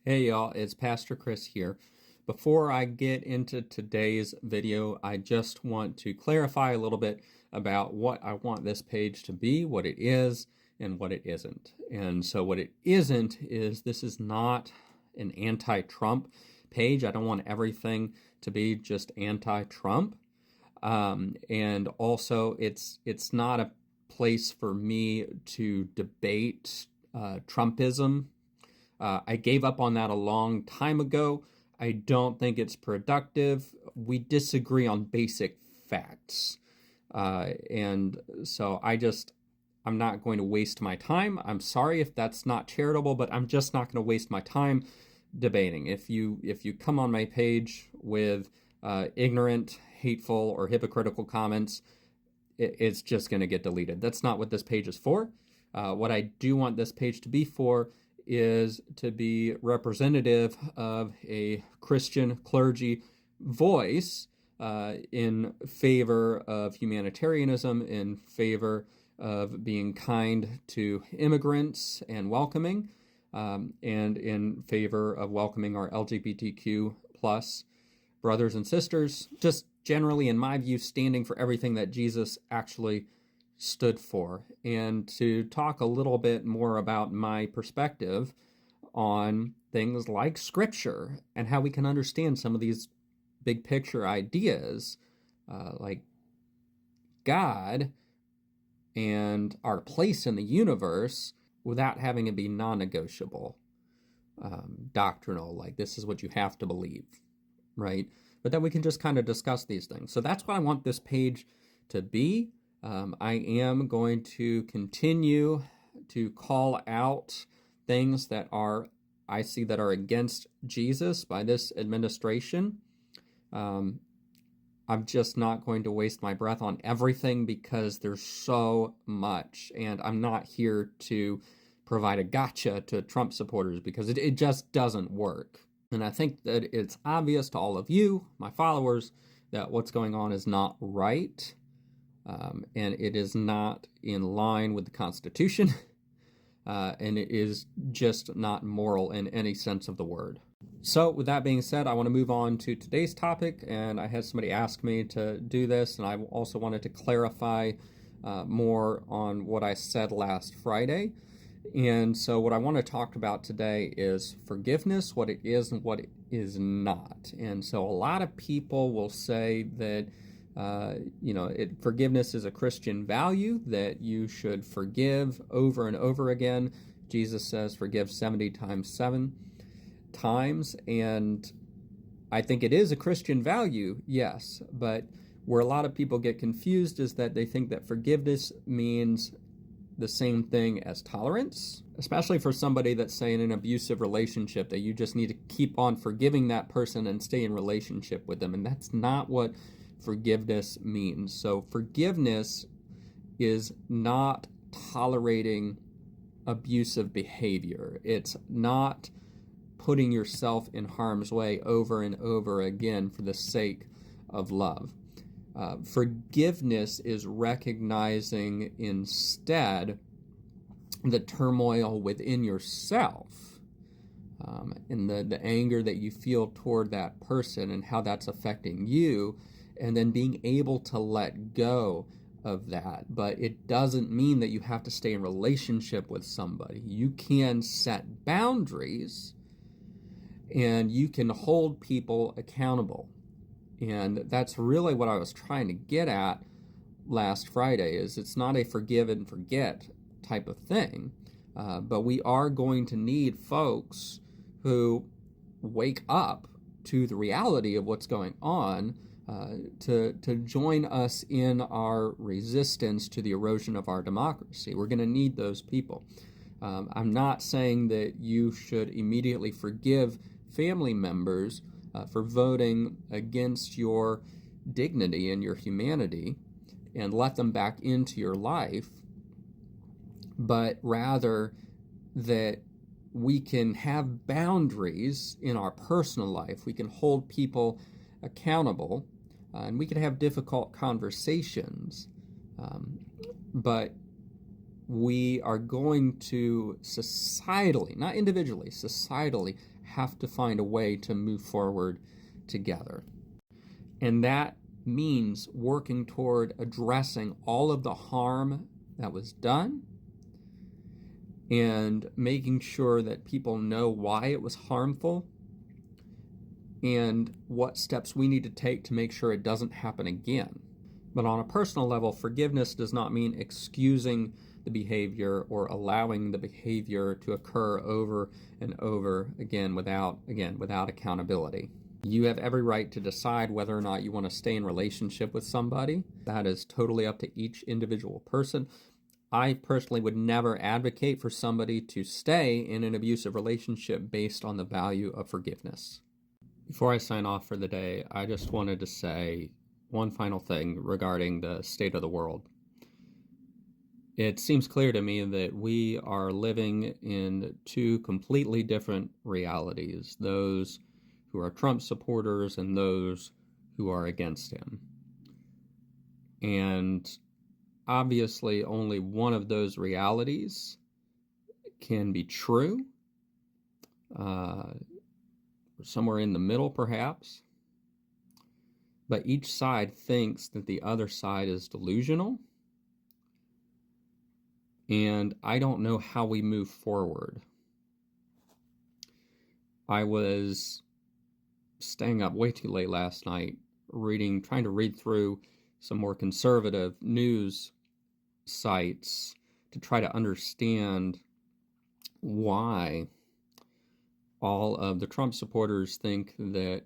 Hey y'all, it's Pastor Chris here. Before I get into today's video, I just want to clarify a little bit about what I want this page to be, what it is, and what it isn't. And so what it isn't is this is not an anti-Trump page. I don't want everything to be just anti-Trump. And also it's not a place for me to debate Trumpism. I gave up on that a long time ago. I don't think it's productive. We disagree on basic facts. And so I'm not going to waste my time. I'm sorry if that's not charitable, but I'm just not going to waste my time debating. If you come on my page with ignorant, hateful, or hypocritical comments, it's just going to get deleted. That's not what this page is for. What I do want this page to be for is to be representative of a Christian clergy voice in favor of humanitarianism, in favor of being kind to immigrants and welcoming, and in favor of welcoming our LGBTQ plus brothers and sisters, just generally, in my view, standing for everything that Jesus actually stood for, and to talk a little bit more about my perspective on things like Scripture and how we can understand some of these big picture ideas, like God and our place in the universe, without having it be non-negotiable, doctrinal, like this is what you have to believe, right? But then we can just kind of discuss these things. So that's what I want this page to be. I am going to continue to call out things that I see that are against Jesus by this administration. I'm just not going to waste my breath on everything because there's so much, and I'm not here to provide a gotcha to Trump supporters because it just doesn't work. And I think that it's obvious to all of you, my followers, that what's going on is not right. And it is not in line with the Constitution, and it is just not moral in any sense of the word. So with that being said, I want to move on to today's topic, and I had somebody ask me to do this, and I also wanted to clarify more on what I said last Friday. And so what I want to talk about today is forgiveness, what it is and what it is not. And so a lot of people will say that forgiveness is a Christian value, that you should forgive over and over again. Jesus says forgive 70 times 7 times, and I think it is a Christian value, yes, but where a lot of people get confused is that they think that forgiveness means the same thing as tolerance, especially for somebody that's, say, in an abusive relationship, that you just need to keep on forgiving that person and stay in relationship with them, and that's not what forgiveness means. So forgiveness is not tolerating abusive behavior. It's not putting yourself in harm's way over and over again for the sake of love. Forgiveness is recognizing instead the turmoil within yourself, and the anger that you feel toward that person and how that's affecting you, and then being able to let go of that. But it doesn't mean that you have to stay in relationship with somebody. You can set boundaries, and you can hold people accountable. And that's really what I was trying to get at last Friday, is it's not a forgive and forget type of thing, but we are going to need folks who wake up to the reality of what's going on, to join us in our resistance to the erosion of our democracy. We're going to need those people. I'm not saying that you should immediately forgive family members for voting against your dignity and your humanity and let them back into your life, but rather that we can have boundaries in our personal life. We can hold people accountable, and we can have difficult conversations, but we are going to societally, not individually, societally, have to find a way to move forward together. And that means working toward addressing all of the harm that was done and making sure that people know why it was harmful and what steps we need to take to make sure it doesn't happen again. But on a personal level, forgiveness does not mean excusing the behavior or allowing the behavior to occur over and over again without accountability. You have every right to decide whether or not you want to stay in relationship with somebody. That is totally up to each individual person. I personally would never advocate for somebody to stay in an abusive relationship based on the value of forgiveness. Before I sign off for the day, I just wanted to say one final thing regarding the state of the world. It seems clear to me that we are living in two completely different realities, those who are Trump supporters and those who are against him. And obviously, only one of those realities can be true, somewhere in the middle, perhaps. But each side thinks that the other side is delusional. And I don't know how we move forward. I was staying up way too late last night, trying to read through some more conservative news sites to try to understand why all of the Trump supporters think that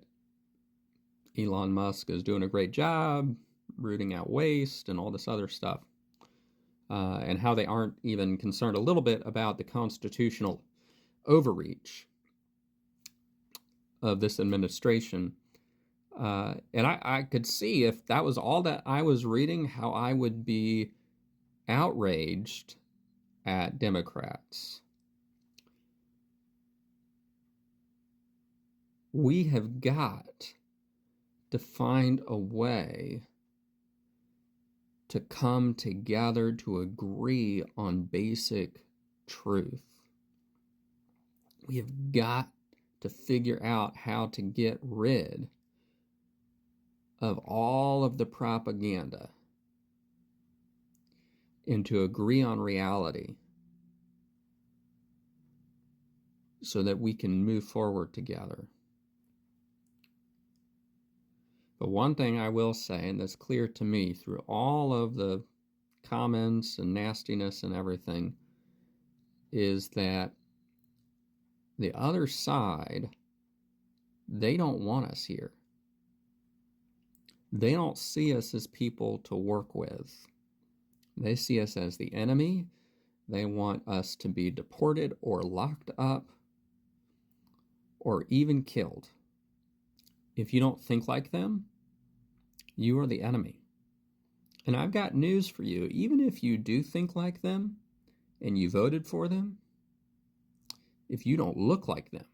Elon Musk is doing a great job rooting out waste and all this other stuff, and how they aren't even concerned a little bit about the constitutional overreach of this administration. And I could see, if that was all that I was reading, how I would be outraged at Democrats. We have got to find a way to come together to agree on basic truth. We have got to figure out how to get rid of all of the propaganda and to agree on reality so that we can move forward together. But one thing I will say, and that's clear to me through all of the comments and nastiness and everything, is that the other side, they don't want us here. They don't see us as people to work with. They see us as the enemy. They want us to be deported or locked up or even killed. If you don't think like them, you are the enemy. And I've got news for you. Even if you do think like them and you voted for them, if you don't look like them,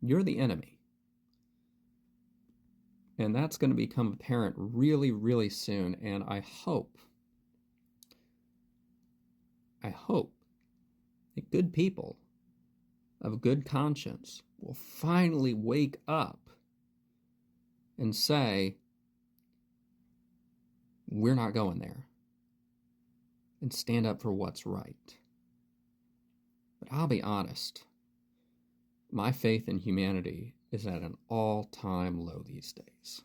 you're the enemy. And that's going to become apparent really, really soon. And I hope that good people of good conscience will finally wake up and say, we're not going there, and stand up for what's right. But I'll be honest, my faith in humanity is at an all-time low these days.